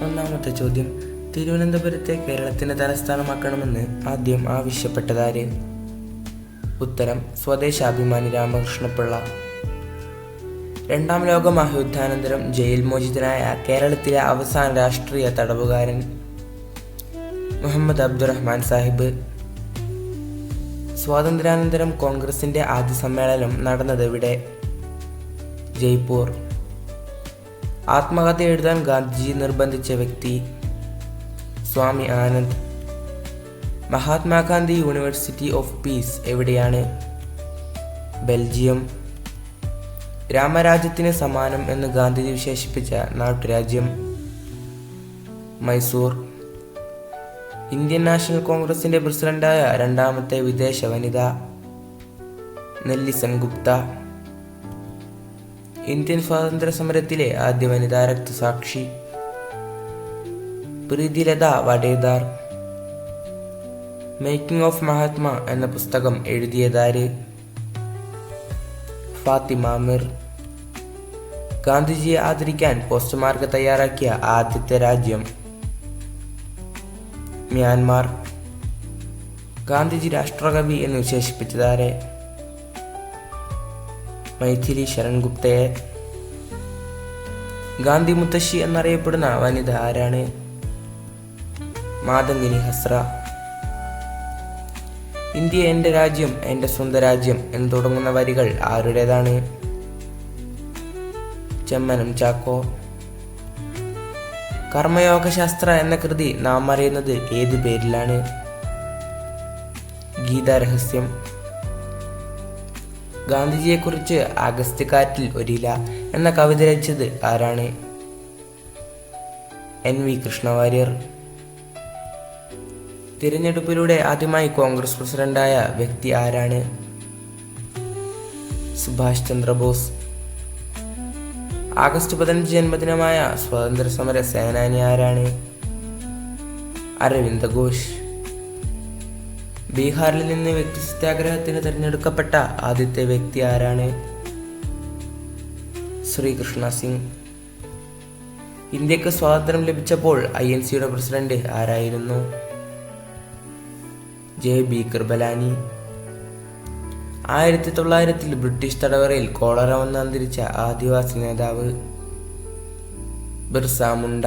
ഒന്നാമത്തെ ചോദ്യം, തിരുവനന്തപുരത്തെ കേരളത്തിന്റെ തലസ്ഥാനമാക്കണമെന്ന് ആദ്യം ആവശ്യപ്പെട്ടതാര്? ഉത്തരം, സ്വദേശാഭിമാനി രാമകൃഷ്ണപിള്ള. രണ്ടാം ലോക മഹായുദ്ധാനന്തരം ജയിൽ മോചിതനായ കേരളത്തിലെ അവസാന രാഷ്ട്രീയ തടവുകാരൻ? മുഹമ്മദ് അബ്ദുറഹ്മാൻ സാഹിബ്. സ്വാതന്ത്ര്യാനന്തരം കോൺഗ്രസിന്റെ ആദ്യ സമ്മേളനം നടന്നതെവിടെ? ജയ്പൂർ. ആത്മകഥ എഴുതാൻ ഗാന്ധിജി നിർബന്ധിച്ച വ്യക്തി? Swami Anand. Mahatma Gandhi university of peace എവിടെയാണ്? ബെൽജിയം. രാമരാജ്യത്തിന് സമാനം എന്ന് ഗാന്ധിജി വിശേഷിപ്പിച്ച നാട്ടുരാജ്യം? മൈസൂർ. ഇന്ത്യൻ നാഷണൽ കോൺഗ്രസിന്റെ പ്രസിഡന്റായ രണ്ടാമത്തെ വിദേശ വനിത? നെല്ലി സെൻഗുപ്ത. ഇന്ത്യൻ സ്വാതന്ത്ര്യ സമരത്തിലെ ആദ്യ വനിതാ രക്തസാക്ഷി? പ്രീതിലത വഡേദാർ. മേക്കിംഗ് ഓഫ് മഹാത്മ എന്ന പുസ്തകം എഴുതിയതാര്? ഫാത്തിമ മിർ. ഗാന്ധിജിയെ ആദരിക്കാൻ പോസ്റ്റ് മാർഗ് തയ്യാറാക്കിയ ആദ്യത്തെ രാജ്യം? മ്യാൻമാർ. ഗാന്ധിജി രാഷ്ട്രകവി എന്ന് വിശേഷിപ്പിച്ചതാരെ? മൈഥിലി ശരൺ ഗുപ്തയെ. ഗാന്ധി മുത്തശ്ശി എന്നറിയപ്പെടുന്ന വനിത ആരാണ്? മാതംഗിനി ഹസ്ര. ഇന്ത്യ എൻ്റെ രാജ്യം, എൻ്റെ സ്വന്തം രാജ്യം എന്ന് തുടങ്ങുന്ന വരികൾ ആരുടേതാണ്? ചെമ്മനം ചാക്കോ. കർമ്മയോഗശാസ്ത്ര എന്ന കൃതി നാം അറിയുന്നത് ഏതു പേരിലാണ്? ഗീതാരഹസ്യം. ഗാന്ധിജിയെക്കുറിച്ച് ആഗസ്ത്യക്കാറ്റിൽ ഒരില എന്ന കവിത രചിച്ചത് ആരാണ്? NV കൃഷ്ണവാര്യർ. തിരഞ്ഞെടുപ്പിലൂടെ ആദ്യമായി കോൺഗ്രസ് പ്രസിഡന്റായ വ്യക്തി ആരാണ്? സുഭാഷ് ചന്ദ്രബോസ്. ആഗസ്റ്റ് 15 ജന്മദിനമായ സ്വാതന്ത്ര്യ സമര സേനാനി ആരാണ്? അരവിന്ദ ഘോഷ്. ബീഹാറിൽ നിന്ന് വ്യക്തി സത്യാഗ്രഹത്തിന് തിരഞ്ഞെടുക്കപ്പെട്ട ആദ്യത്തെ വ്യക്തി ആരാണ്? ശ്രീകൃഷ്ണ സിംഗ്. ഇന്ത്യക്ക് സ്വാതന്ത്ര്യം ലഭിച്ചപ്പോൾ INCയുടെ പ്രസിഡന്റ് ആരായിരുന്നു? JB കൃപലാനി. 1900 ബ്രിട്ടീഷ് തടവറയിൽ കോളറ വന്ന് അന്തരിച്ച ആദിവാസി നേതാവ്? ബിർസ മുണ്ട.